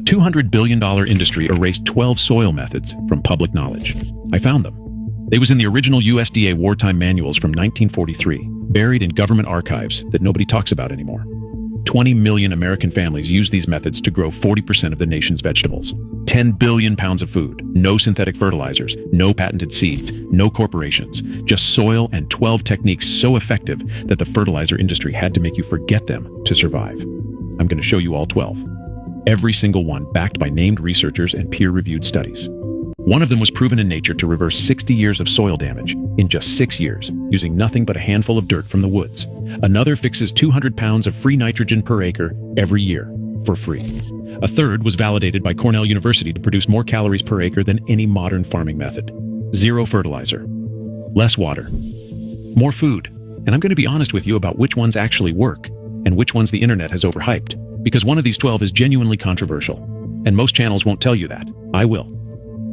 $200 billion industry erased 12 soil methods from public knowledge. I found them. They was in the original USDA wartime manuals from 1943, buried in government archives that nobody talks about anymore. 20 million American families use these methods to grow 40% of the nation's vegetables. 10 billion pounds of food, no synthetic fertilizers, no patented seeds, no corporations, just soil and 12 techniques so effective that the fertilizer industry had to make you forget them to survive. I'm going to show you all 12. Every single one backed by named researchers and peer-reviewed studies. One of them was proven in nature to reverse 60 years of soil damage in just 6 years, using nothing but a handful of dirt from the woods. Another fixes 200 pounds of free nitrogen per acre every year, for free. A third was validated by Cornell University to produce more calories per acre than any modern farming method. Zero fertilizer. Less water. More food. And I'm going to be honest with you about which ones actually work, and which ones the internet has overhyped, because one of these 12 is genuinely controversial. And most channels won't tell you that. I will.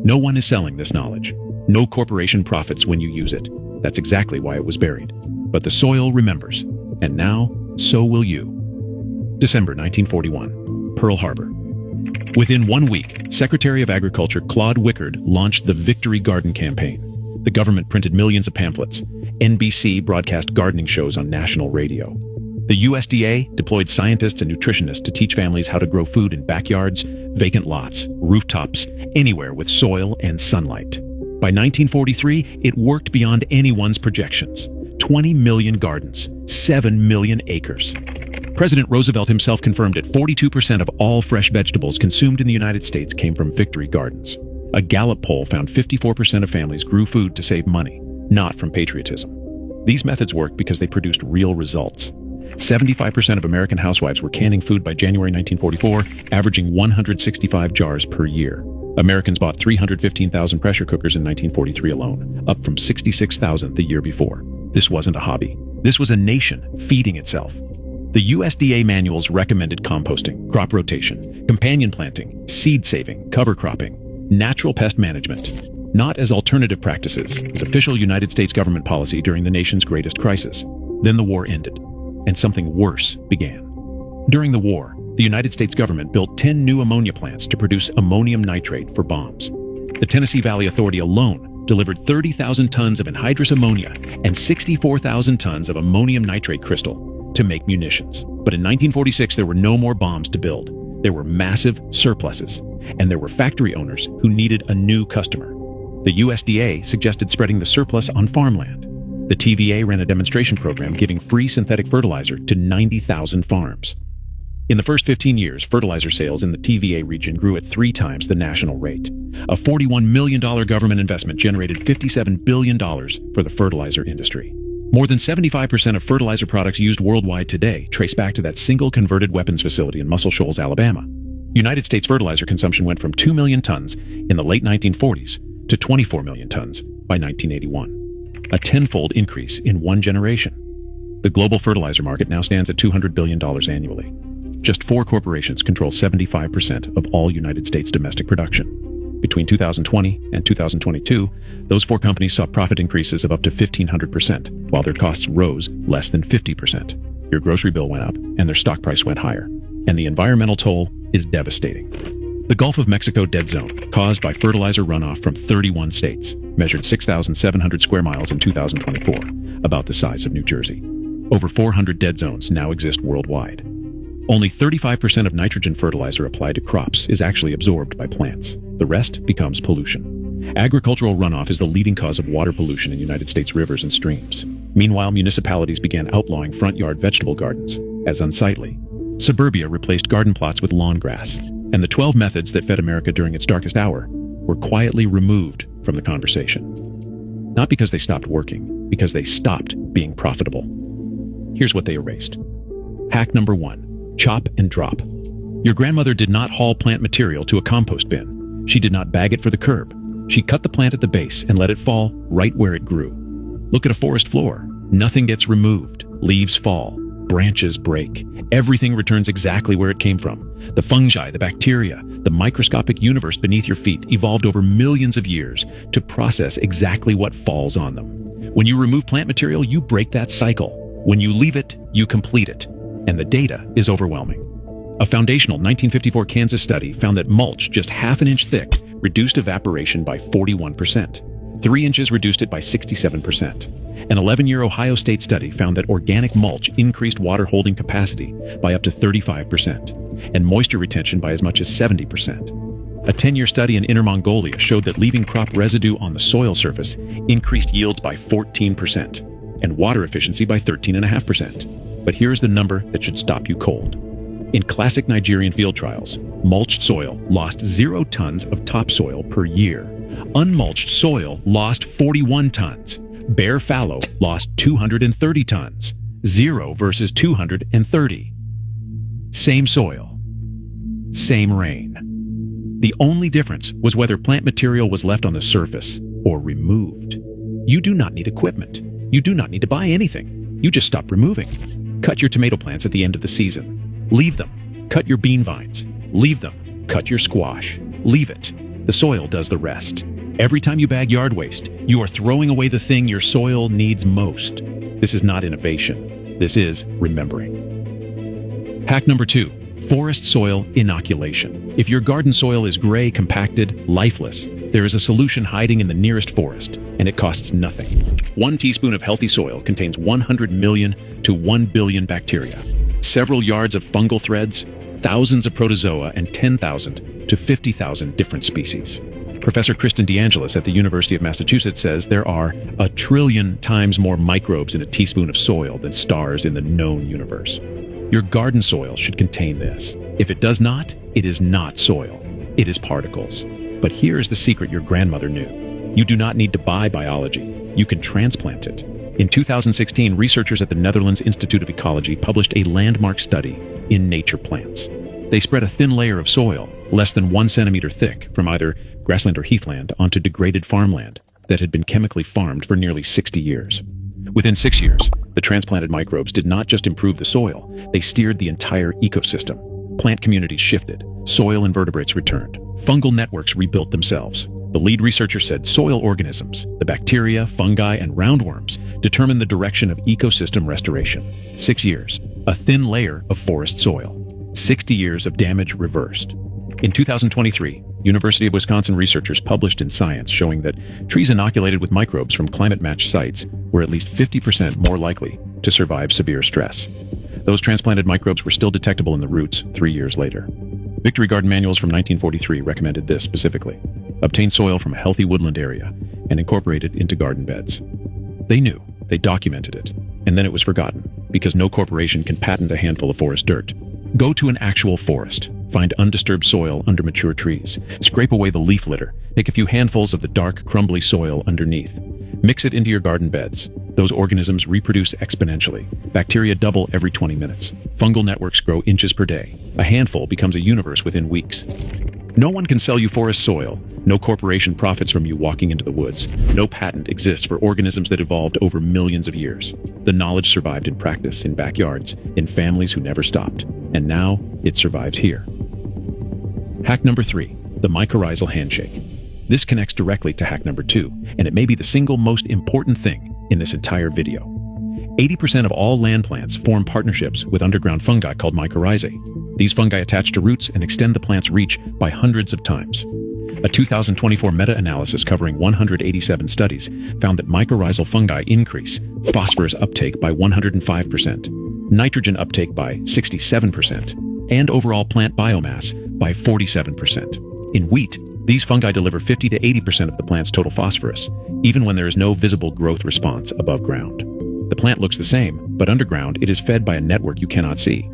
No one is selling this knowledge. No corporation profits when you use it. That's exactly why it was buried. But the soil remembers. And now, so will you. December 1941, Pearl Harbor. Within 1 week, Secretary of Agriculture Claude Wickard launched the Victory Garden campaign. The government printed millions of pamphlets. NBC broadcast gardening shows on national radio. The USDA deployed scientists and nutritionists to teach families how to grow food in backyards, vacant lots, rooftops, anywhere with soil and sunlight. By 1943, it worked beyond anyone's projections. 20 million gardens, 7 million acres. President Roosevelt himself confirmed it. 42% of all fresh vegetables consumed in the United States came from Victory Gardens. A Gallup poll found 54% of families grew food to save money, not from patriotism. These methods worked because they produced real results. 75% of American housewives were canning food by January 1944, averaging 165 jars per year. Americans bought 315,000 pressure cookers in 1943 alone, up from 66,000 the year before. This wasn't a hobby. This was a nation feeding itself. The USDA manuals recommended composting, crop rotation, companion planting, seed saving, cover cropping, natural pest management, not as alternative practices, as official United States government policy during the nation's greatest crisis. Then the war ended, and something worse began. During the war, the United States government built 10 new ammonia plants to produce ammonium nitrate for bombs. The Tennessee Valley Authority alone delivered 30,000 tons of anhydrous ammonia and 64,000 tons of ammonium nitrate crystal to make munitions. But in 1946, there were no more bombs to build. There were massive surpluses, and there were factory owners who needed a new customer. The USDA suggested spreading the surplus on farmland. The TVA ran a demonstration program giving free synthetic fertilizer to 90,000 farms. In the first 15 years, fertilizer sales in the TVA region grew at 3 times the national rate. A $41 million government investment generated $57 billion for the fertilizer industry. More than 75% of fertilizer products used worldwide today trace back to that single converted weapons facility in Muscle Shoals, Alabama. United States fertilizer consumption went from 2 million tons in the late 1940s to 24 million tons by 1981. A tenfold increase in 1 generation. The global fertilizer market now stands at $200 billion annually. Just 4 corporations control 75% of all United States domestic production. Between 2020 and 2022, those 4 companies saw profit increases of up to 1,500%, while their costs rose less than 50%. Your grocery bill went up, and their stock price went higher. And the environmental toll is devastating. The Gulf of Mexico dead zone, caused by fertilizer runoff from 31 states, measured 6,700 square miles in 2024, about the size of New Jersey. Over 400 dead zones now exist worldwide. Only 35% of nitrogen fertilizer applied to crops is actually absorbed by plants. The rest becomes pollution. Agricultural runoff is the leading cause of water pollution in United States rivers and streams. Meanwhile, municipalities began outlawing front yard vegetable gardens as unsightly. Suburbia replaced garden plots with lawn grass, and the 12 methods that fed America during its darkest hour were quietly removed from the conversation. Not because they stopped working, because they stopped being profitable. Here's what they erased. Hack number 1, chop and drop. Your grandmother did not haul plant material to a compost bin. She did not bag it for the curb. She cut the plant at the base and let it fall right where it grew. Look at a forest floor. Nothing gets removed. Leaves fall. Branches break. Everything returns exactly where it came from. The fungi, the bacteria, the microscopic universe beneath your feet evolved over millions of years to process exactly what falls on them. When you remove plant material, you break that cycle. When you leave it, you complete it. And the data is overwhelming. A foundational 1954 Kansas study found that mulch just half an inch thick reduced evaporation by 41%. 3 inches reduced it by 67%. An 11-year Ohio State study found that organic mulch increased water holding capacity by up to 35% and moisture retention by as much as 70%. A 10-year study in Inner Mongolia showed that leaving crop residue on the soil surface increased yields by 14% and water efficiency by 13.5%. But here's the number that should stop you cold. In classic Nigerian field trials, mulched soil lost 0 tons of topsoil per year. Unmulched soil lost 41 tons. Bare fallow lost 230 tons. 0 versus 230. Same soil. Same rain. The only difference was whether plant material was left on the surface or removed. You do not need equipment. You do not need to buy anything. You just stop removing. Cut your tomato plants at the end of the season. Leave them. Cut your bean vines. Leave them. Cut your squash. Leave it. The soil does the rest. Every time you bag yard waste, you are throwing away the thing your soil needs most. This is not innovation. This is remembering. Hack number 2, forest soil inoculation. If your garden soil is gray, compacted, lifeless, there is a solution hiding in the nearest forest, and it costs nothing. 1 teaspoon of healthy soil contains 100 million to 1 billion bacteria, several yards of fungal threads, thousands of protozoa, and 10,000 to 50,000 different species. Professor Kristen DeAngelis at the University of Massachusetts says there are 1 trillion times more microbes in a teaspoon of soil than stars in the known universe. Your garden soil should contain this. If it does not, it is not soil. It is particles. But here is the secret your grandmother knew. You do not need to buy biology. You can transplant it. In 2016, researchers at the Netherlands Institute of Ecology published a landmark study in Nature Plants. They spread a thin layer of soil, less than 1 centimeter thick, from either grassland or heathland onto degraded farmland that had been chemically farmed for nearly 60 years. Within 6 years, the transplanted microbes did not just improve the soil, they steered the entire ecosystem. Plant communities shifted, soil invertebrates returned, fungal networks rebuilt themselves. The lead researcher said soil organisms, the bacteria, fungi, and roundworms, determine the direction of ecosystem restoration. 6 years, a thin layer of forest soil. 60 years of damage reversed. In 2023, University of Wisconsin researchers published in Science showing that trees inoculated with microbes from climate-matched sites were at least 50% more likely to survive severe stress. Those transplanted microbes were still detectable in the roots 3 years later. Victory Garden Manuals from 1943 recommended this specifically. Obtain soil from a healthy woodland area and incorporate it into garden beds. They knew, they documented it, and then it was forgotten because no corporation can patent a handful of forest dirt. Go to an actual forest. Find undisturbed soil under mature trees. Scrape away the leaf litter. Take a few handfuls of the dark, crumbly soil underneath. Mix it into your garden beds. Those organisms reproduce exponentially. Bacteria double every 20 minutes. Fungal networks grow inches per day. A handful becomes a universe within weeks. No one can sell you forest soil. No corporation profits from you walking into the woods. No patent exists for organisms that evolved over millions of years. The knowledge survived in practice, in backyards, in families who never stopped. And now, it survives here. Hack number 3, the mycorrhizal handshake. This connects directly to hack number 2, and it may be the single most important thing in this entire video. 80% of all land plants form partnerships with underground fungi called mycorrhizae. These fungi attach to roots and extend the plant's reach by hundreds of times. A 2024 meta-analysis covering 187 studies found that mycorrhizal fungi increase phosphorus uptake by 105%, nitrogen uptake by 67%, and overall plant biomass by 47%. In wheat, these fungi deliver 50 to 80% of the plant's total phosphorus, even when there is no visible growth response above ground. The plant looks the same, but underground it is fed by a network you cannot see.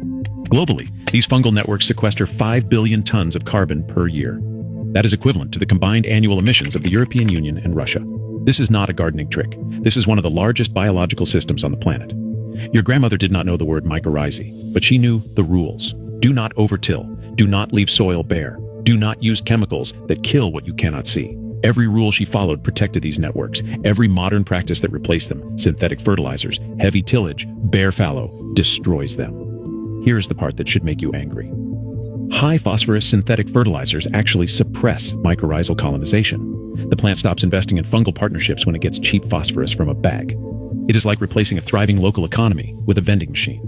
Globally, these fungal networks sequester 5 billion tons of carbon per year. That is equivalent to the combined annual emissions of the European Union and Russia. This is not a gardening trick. This is one of the largest biological systems on the planet. Your grandmother did not know the word mycorrhizae, but she knew the rules. Do not overtill. Do not leave soil bare. Do not use chemicals that kill what you cannot see. Every rule she followed protected these networks. Every modern practice that replaced them, synthetic fertilizers, heavy tillage, bare fallow, destroys them. Here's the part that should make you angry. High phosphorus synthetic fertilizers actually suppress mycorrhizal colonization. The plant stops investing in fungal partnerships when it gets cheap phosphorus from a bag. It is like replacing a thriving local economy with a vending machine.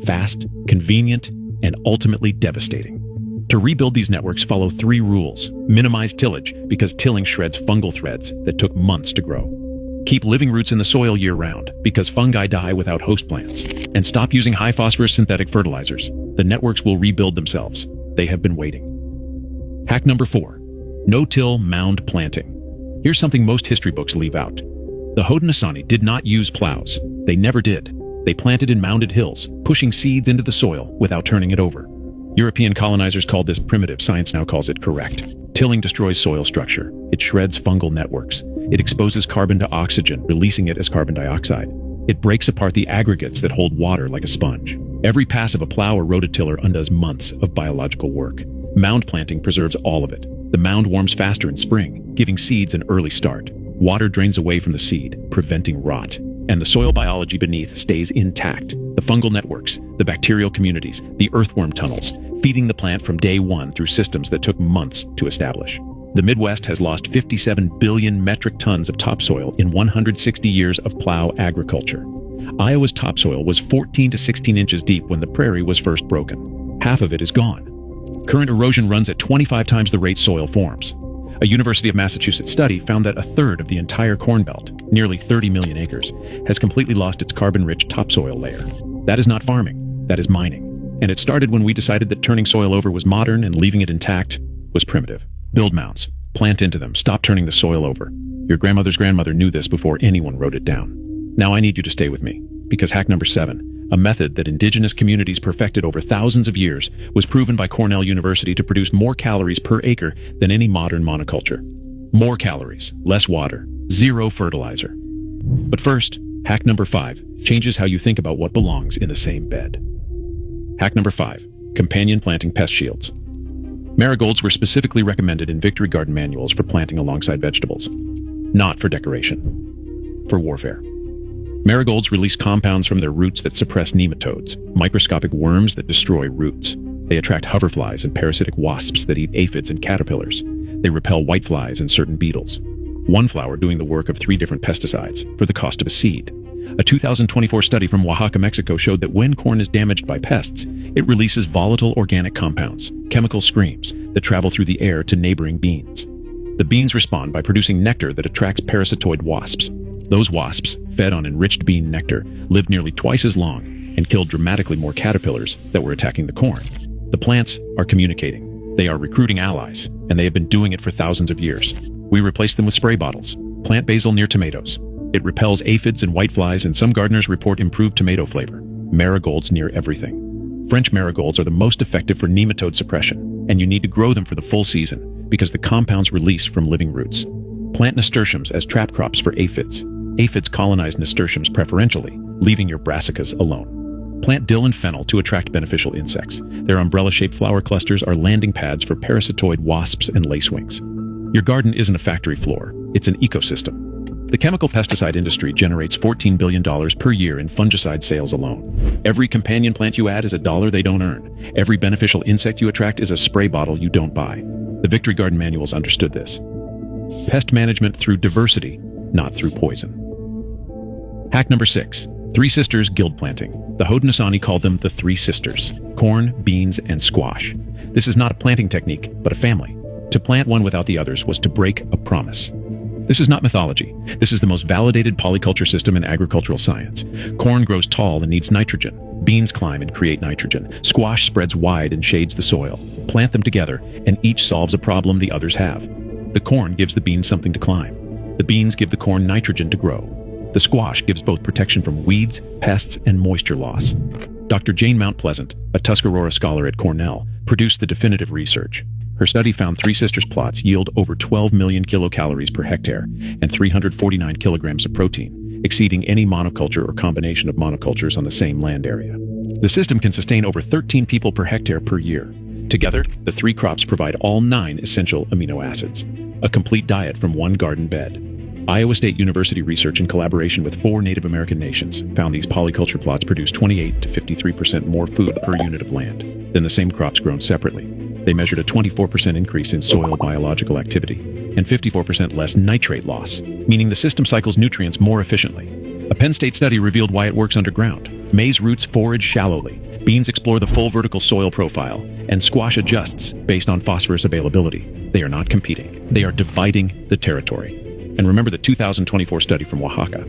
Fast, convenient, and ultimately devastating. To rebuild these networks, follow 3 rules. Minimize tillage, because tilling shreds fungal threads that took months to grow. Keep living roots in the soil year-round, because fungi die without host plants. And stop using high-phosphorus synthetic fertilizers. The networks will rebuild themselves. They have been waiting. Hack number 4. No-till mound planting. Here's something most history books leave out. The Haudenosaunee did not use plows. They never did. They planted in mounded hills, pushing seeds into the soil without turning it over. European colonizers called this primitive. Science now calls it correct. Tilling destroys soil structure. It shreds fungal networks. It exposes carbon to oxygen, releasing it as carbon dioxide. It breaks apart the aggregates that hold water like a sponge. Every pass of a plow or rototiller undoes months of biological work. Mound planting preserves all of it. The mound warms faster in spring, giving seeds an early start. Water drains away from the seed, preventing rot. And the soil biology beneath stays intact. The fungal networks, the bacterial communities, the earthworm tunnels, feeding the plant from day one through systems that took months to establish. The Midwest has lost 57 billion metric tons of topsoil in 160 years of plow agriculture. Iowa's topsoil was 14 to 16 inches deep when the prairie was first broken. Half of it is gone. Current erosion runs at 25 times the rate soil forms. A University of Massachusetts study found that a third of the entire Corn Belt, nearly 30 million acres, has completely lost its carbon-rich topsoil layer. That is not farming, that is mining. And it started when we decided that turning soil over was modern and leaving it intact was primitive. Build mounds, plant into them, stop turning the soil over. Your grandmother's grandmother knew this before anyone wrote it down. Now I need you to stay with me, because hack number 7, a method that indigenous communities perfected over thousands of years, was proven by Cornell University to produce more calories per acre than any modern monoculture. More calories, less water, 0 fertilizer. But first, hack number 5 changes how you think about what belongs in the same bed. Hack number 5, companion planting pest shields. Marigolds were specifically recommended in Victory Garden manuals for planting alongside vegetables. Not for decoration. For warfare. Marigolds release compounds from their roots that suppress nematodes, microscopic worms that destroy roots. They attract hoverflies and parasitic wasps that eat aphids and caterpillars. They repel whiteflies and certain beetles. One flower doing the work of 3 different pesticides for the cost of a seed. A 2024 study from Oaxaca, Mexico showed that when corn is damaged by pests, it releases volatile organic compounds, chemical screams, that travel through the air to neighboring beans. The beans respond by producing nectar that attracts parasitoid wasps. Those wasps, fed on enriched bean nectar, lived nearly twice as long and killed dramatically more caterpillars that were attacking the corn. The plants are communicating. They are recruiting allies, and they have been doing it for thousands of years. We replace them with spray bottles. Plant basil near tomatoes. It repels aphids and whiteflies, and some gardeners report improved tomato flavor. Marigolds near everything. French marigolds are the most effective for nematode suppression, and you need to grow them for the full season because the compounds release from living roots. Plant nasturtiums as trap crops for aphids. Aphids colonize nasturtiums preferentially, leaving your brassicas alone. Plant dill and fennel to attract beneficial insects. Their umbrella-shaped flower clusters are landing pads for parasitoid wasps and lacewings. Your garden isn't a factory floor, it's an ecosystem. The chemical pesticide industry generates $14 billion per year in fungicide sales alone. Every companion plant you add is a dollar they don't earn. Every beneficial insect you attract is a spray bottle you don't buy. The Victory Garden manuals understood this. Pest management through diversity, not through poison. Hack number 6, 3 sisters guild planting. The Haudenosaunee called them the 3 sisters: corn, beans, and squash. This is not a planting technique, but a family. To plant one without the others was to break a promise. This is not mythology. This is the most validated polyculture system in agricultural science. Corn grows tall and needs nitrogen. Beans climb and create nitrogen. Squash spreads wide and shades the soil. Plant them together, and each solves a problem the others have. The corn gives the beans something to climb. The beans give the corn nitrogen to grow. The squash gives both protection from weeds, pests, and moisture loss. Dr. Jane Mount Pleasant, a Tuscarora scholar at Cornell, produced the definitive research. Her study found 3 sisters plots yield over 12 million kilocalories per hectare and 349 kilograms of protein, exceeding any monoculture or combination of monocultures on the same land area. The system can sustain over 13 people per hectare per year. Together, the 3 crops provide all 9 essential amino acids, a complete diet from one garden bed. Iowa State University research in collaboration with 4 Native American nations found these polyculture plots produce 28 to 53% more food per unit of land than the same crops grown separately. They measured a 24% increase in soil biological activity and 54% less nitrate loss, meaning the system cycles nutrients more efficiently. A Penn State study revealed why it works underground. Maize roots forage shallowly. Beans explore the full vertical soil profile, and squash adjusts based on phosphorus availability. They are not competing. They are dividing the territory. And remember the 2024 study from Oaxaca.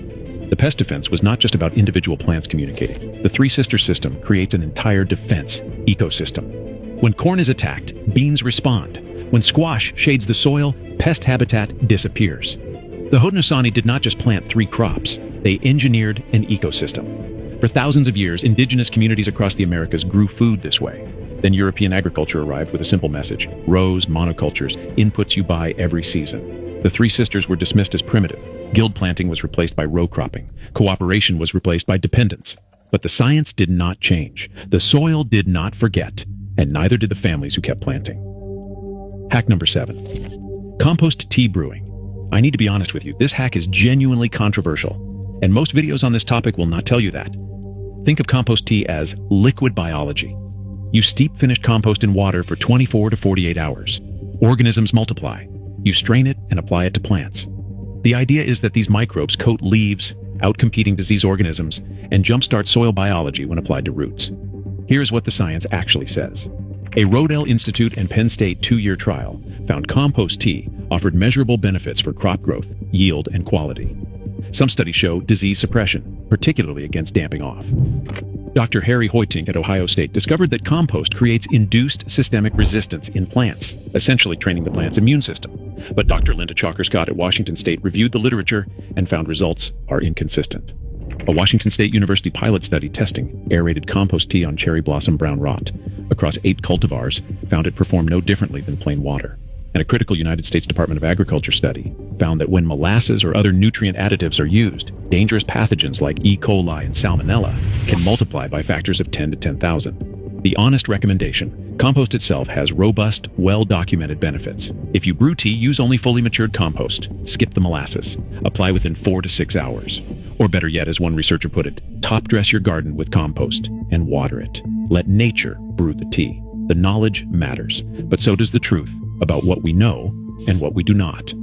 The pest defense was not just about individual plants communicating. The Three Sisters system creates an entire defense ecosystem. When corn is attacked, beans respond. When squash shades the soil, pest habitat disappears. The Haudenosaunee did not just plant 3 crops, they engineered an ecosystem. For thousands of years, indigenous communities across the Americas grew food this way. Then European agriculture arrived with a simple message: rows, monocultures, inputs you buy every season. The Three Sisters were dismissed as primitive. Guild planting was replaced by row cropping. Cooperation was replaced by dependence. But the science did not change. The soil did not forget, and neither did the families who kept planting. Hack number 7. Compost tea brewing. I need to be honest with you, this hack is genuinely controversial, and most videos on this topic will not tell you that. Think of compost tea as liquid biology. You steep finished compost in water for 24 to 48 hours. Organisms multiply. You strain it and apply it to plants. The idea is that these microbes coat leaves, outcompeting disease organisms, and jumpstart soil biology when applied to roots. Here's what the science actually says. A Rodale Institute and Penn State 2-year trial found compost tea offered measurable benefits for crop growth, yield, and quality. Some studies show disease suppression, particularly against damping off. Dr. Harry Hoytink at Ohio State discovered that compost creates induced systemic resistance in plants, essentially training the plant's immune system. But Dr. Linda Chalker-Scott at Washington State reviewed the literature and found results are inconsistent. A Washington State University pilot study testing aerated compost tea on cherry blossom brown rot across 8 cultivars found it performed no differently than plain water. And a critical United States Department of Agriculture study found that when molasses or other nutrient additives are used, dangerous pathogens like E. coli and salmonella can multiply by factors of 10 to 10,000. The honest recommendation: compost itself has robust, well-documented benefits. If you brew tea, use only fully matured compost. Skip the molasses. Apply within 4 to 6 hours. Or better yet, as one researcher put it, top-dress your garden with compost and water it. Let nature brew the tea. The knowledge matters, but so does the truth about what we know and what we do not.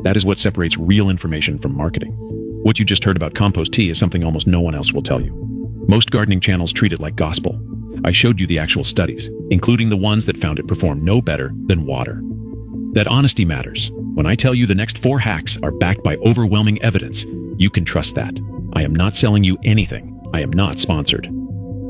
That is what separates real information from marketing. What you just heard about compost tea is something almost no one else will tell you. Most gardening channels treat it like gospel. I showed you the actual studies, including the ones that found it perform no better than water. That honesty matters. When I tell you the next 4 hacks are backed by overwhelming evidence, you can trust that. I am not selling you anything. I am not sponsored.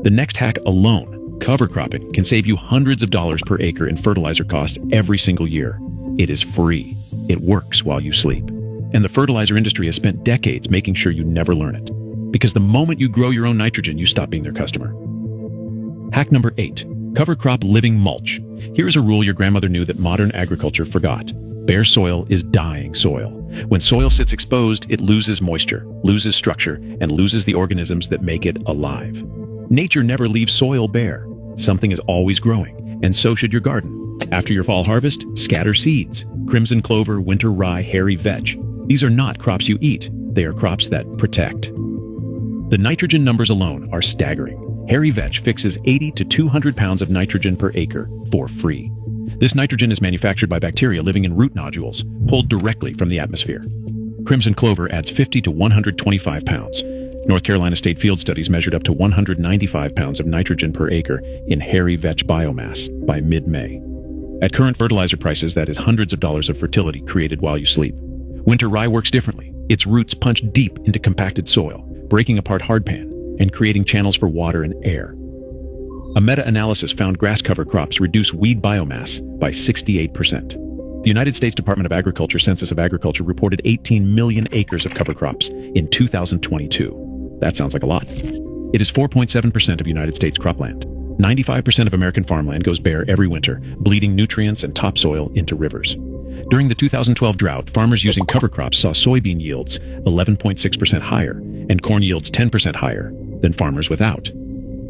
The next hack alone, cover cropping, can save you hundreds of dollars per acre in fertilizer costs every single year. It is free. It works while you sleep. And the fertilizer industry has spent decades making sure you never learn it. Because the moment you grow your own nitrogen, you stop being their customer. Hack number 8. Cover crop living mulch. Here is a rule your grandmother knew that modern agriculture forgot. Bare soil is dying soil. When soil sits exposed, it loses moisture, loses structure, and loses the organisms that make it alive. Nature never leaves soil bare. Something is always growing, and so should your garden. After your fall harvest, scatter seeds. Crimson clover, winter rye, hairy vetch. These are not crops you eat. They are crops that protect. The nitrogen numbers alone are staggering. Hairy vetch fixes 80 to 200 pounds of nitrogen per acre for free. This nitrogen is manufactured by bacteria living in root nodules, pulled directly from the atmosphere. Crimson clover adds 50 to 125 pounds. North Carolina State field studies measured up to 195 pounds of nitrogen per acre in hairy vetch biomass by mid-May. At current fertilizer prices, that is hundreds of dollars of fertility created while you sleep. Winter rye works differently. Its roots punch deep into compacted soil, breaking apart hardpan and creating channels for water and air. A meta-analysis found grass cover crops reduce weed biomass by 68%. The United States Department of Agriculture Census of Agriculture reported 18 million acres of cover crops in 2022. That sounds like a lot. It is 4.7% of United States cropland. 95% of American farmland goes bare every winter, bleeding nutrients and topsoil into rivers. During the 2012 drought, farmers using cover crops saw soybean yields 11.6% higher and corn yields 10% higher than farmers without.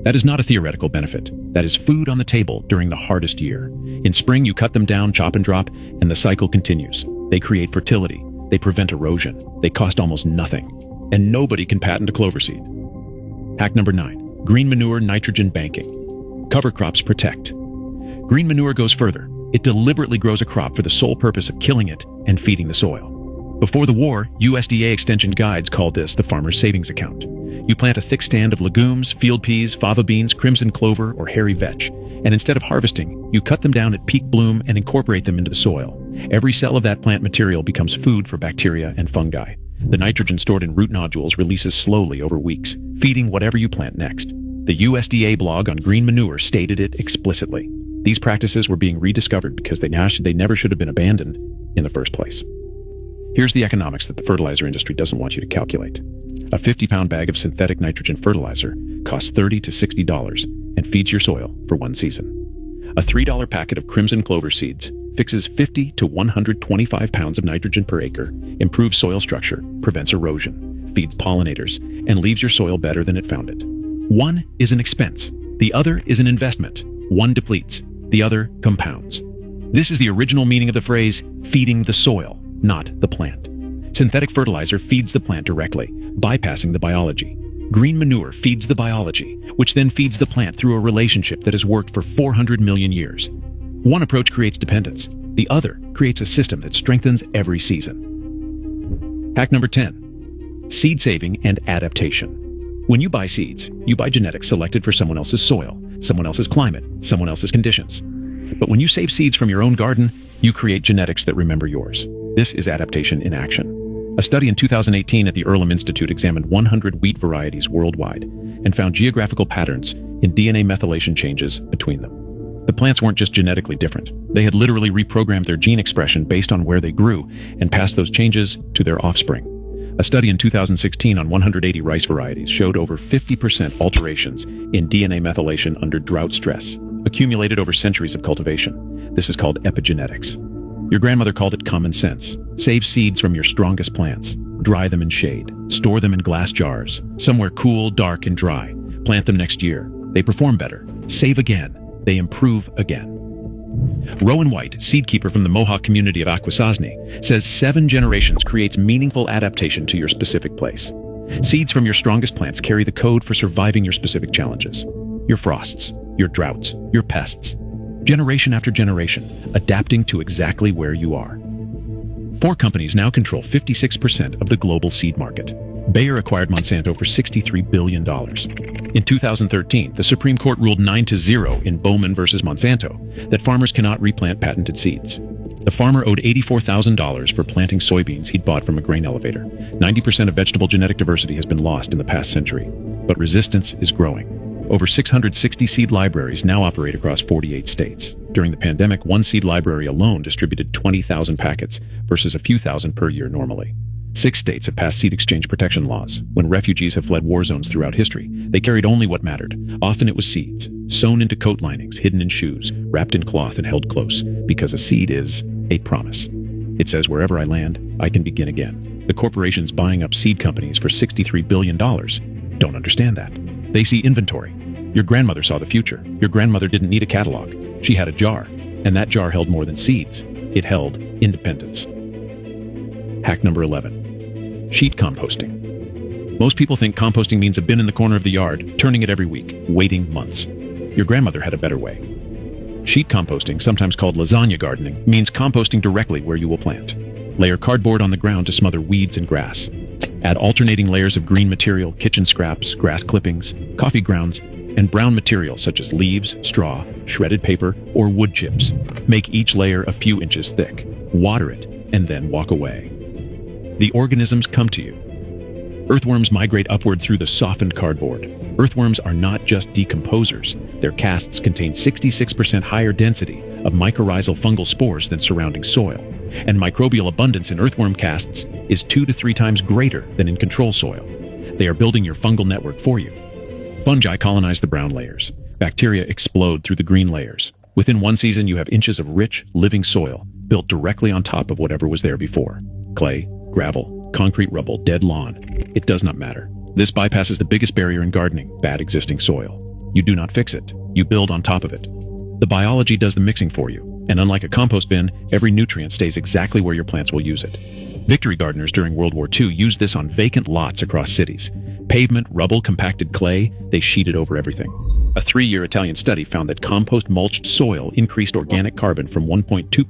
That is not a theoretical benefit. That is food on the table during the hardest year. In spring, you cut them down, chop and drop, and the cycle continues. They create fertility. They prevent erosion. They cost almost nothing. And nobody can patent a clover seed. Hack number 9. Green manure nitrogen banking. Cover crops protect. Green manure goes further. It deliberately grows a crop for the sole purpose of killing it and feeding the soil. Before the war, USDA extension guides called this the farmer's savings account. You plant a thick stand of legumes, field peas, fava beans, crimson clover, or hairy vetch, and instead of harvesting, you cut them down at peak bloom and incorporate them into the soil. Every cell of that plant material becomes food for bacteria and fungi. The nitrogen stored in root nodules releases slowly over weeks, feeding whatever you plant next. The USDA blog on green manure stated it explicitly. These practices were being rediscovered because they never should have been abandoned in the first place. Here's the economics that the fertilizer industry doesn't want you to calculate. A 50-pound bag of synthetic nitrogen fertilizer costs $30 to $60 and feeds your soil for one season. A $3 packet of crimson clover seeds fixes 50 to 125 pounds of nitrogen per acre, improves soil structure, prevents erosion, feeds pollinators, and leaves your soil better than it found it. One is an expense. The other is an investment. One depletes. The other compounds. This is the original meaning of the phrase, feeding the soil, not the plant. Synthetic fertilizer feeds the plant directly, bypassing the biology. Green manure feeds the biology, which then feeds the plant through a relationship that has worked for 400 million years. One approach creates dependence. The other creates a system that strengthens every season. Hack number 10. Seed saving and adaptation. When you buy seeds, you buy genetics selected for someone else's soil, someone else's climate, someone else's conditions. But when you save seeds from your own garden, you create genetics that remember yours. This is adaptation in action. A study in 2018 at the Earlham Institute examined 100 wheat varieties worldwide and found geographical patterns in DNA methylation changes between them. The plants weren't just genetically different. They had literally reprogrammed their gene expression based on where they grew and passed those changes to their offspring. A study in 2016 on 180 rice varieties showed over 50% alterations in DNA methylation under drought stress, accumulated over centuries of cultivation. This is called epigenetics. Your grandmother called it common sense. Save seeds from your strongest plants. Dry them in shade. Store them in glass jars, somewhere cool, dark, and dry. Plant them next year. They perform better. Save again. They improve again. Rowan White, seed keeper from the Mohawk community of Akwesasne, says 7 generations creates meaningful adaptation to your specific place. Seeds from your strongest plants carry the code for surviving your specific challenges. Your frosts, your droughts, your pests. Generation after generation, adapting to exactly where you are. 4 companies now control 56% of the global seed market. Bayer acquired Monsanto for $63 billion. In 2013, the Supreme Court ruled 9-0 in Bowman versus Monsanto that farmers cannot replant patented seeds. The farmer owed $84,000 for planting soybeans he'd bought from a grain elevator. 90% of vegetable genetic diversity has been lost in the past century, but resistance is growing. Over 660 seed libraries now operate across 48 states. During the pandemic, one seed library alone distributed 20,000 packets versus a few thousand per year normally. 6 states have passed seed exchange protection laws. When refugees have fled war zones throughout history, they carried only what mattered. Often it was seeds, sewn into coat linings, hidden in shoes, wrapped in cloth and held close, because a seed is a promise. It says, wherever I land, I can begin again. The corporations buying up seed companies for $63 billion don't understand that. They see inventory. Your grandmother saw the future. Your grandmother didn't need a catalog. She had a jar, and that jar held more than seeds. It held independence. Hack number 11. Sheet composting. Most people think composting means a bin in the corner of the yard, turning it every week, waiting months. Your grandmother had a better way. Sheet composting, sometimes called lasagna gardening, means composting directly where you will plant. Layer cardboard on the ground to smother weeds and grass. Add alternating layers of green material, kitchen scraps, grass clippings, coffee grounds, and brown materials such as leaves, straw, shredded paper, or wood chips. Make each layer a few inches thick. Water it, and then walk away. The organisms come to you. Earthworms migrate upward through the softened cardboard. Earthworms are not just decomposers. Their casts contain 66% higher density of mycorrhizal fungal spores than surrounding soil, and microbial abundance in earthworm casts is 2 to 3 times greater than in control soil. They are building your fungal network for you. Fungi colonize the brown layers. Bacteria explode through the green layers. Within one season, you have inches of rich, living soil built directly on top of whatever was there before. Clay, gravel, concrete rubble, dead lawn. It does not matter. This bypasses the biggest barrier in gardening, bad existing soil. You do not fix it. You build on top of it. The biology does the mixing for you, and unlike a compost bin, every nutrient stays exactly where your plants will use it. Victory gardeners during World War II used this on vacant lots across cities. Pavement, rubble, compacted clay, they sheeted over everything. A 3-year Italian study found that compost mulched soil increased organic carbon from 1.2% to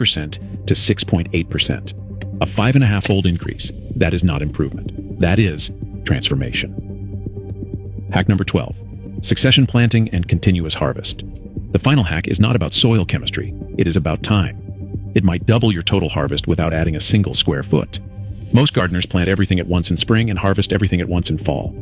6.8%. A 5.5-fold increase. That is not improvement. That is transformation. Hack number 12. Succession planting and continuous harvest. The final hack is not about soil chemistry. It is about time. It might double your total harvest without adding a single square foot. Most gardeners plant everything at once in spring and harvest everything at once in fall.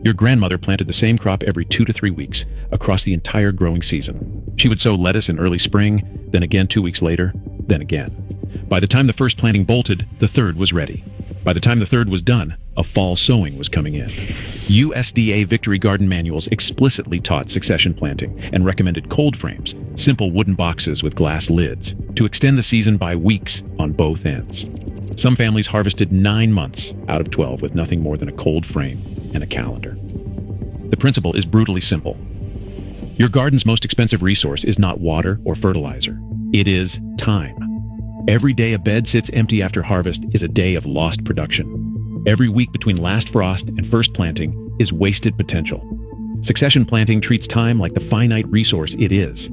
Your grandmother planted the same crop every 2 to 3 weeks across the entire growing season. She would sow lettuce in early spring, then again 2 weeks later, then again. By the time the first planting bolted, the third was ready. By the time the third was done, a fall sowing was coming in. USDA Victory Garden manuals explicitly taught succession planting and recommended cold frames, simple wooden boxes with glass lids, to extend the season by weeks on both ends. Some families harvested 9 months out of 12 with nothing more than a cold frame and a calendar. The principle is brutally simple. Your garden's most expensive resource is not water or fertilizer. It is time. Every day a bed sits empty after harvest is a day of lost production. Every week between last frost and first planting is wasted potential. Succession planting treats time like the finite resource it is.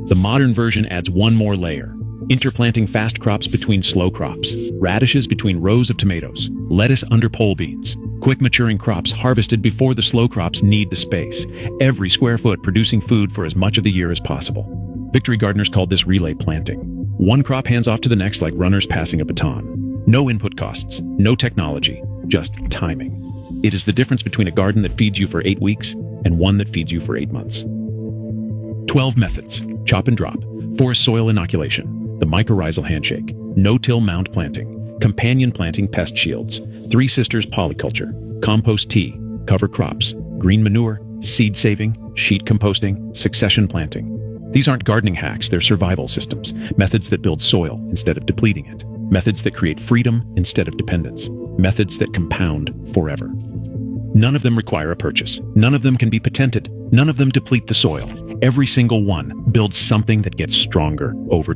The modern version adds one more layer: interplanting fast crops between slow crops, radishes between rows of tomatoes, lettuce under pole beans, quick maturing crops harvested before the slow crops need the space, every square foot producing food for as much of the year as possible. Victory gardeners called this relay planting. One crop hands off to the next like runners passing a baton. No input costs, no technology, just timing. It is the difference between a garden that feeds you for 8 weeks and one that feeds you for 8 months. 12 methods: chop and drop, forest soil inoculation, the mycorrhizal handshake, no-till mound planting, companion planting pest shields, Three Sisters polyculture, compost tea, cover crops, green manure, seed saving, sheet composting, succession planting. These aren't gardening hacks, they're survival systems, methods that build soil instead of depleting it, methods that create freedom instead of dependence, methods that compound forever. None of them require a purchase. None of them can be patented. None of them deplete the soil. Every single one builds something that gets stronger over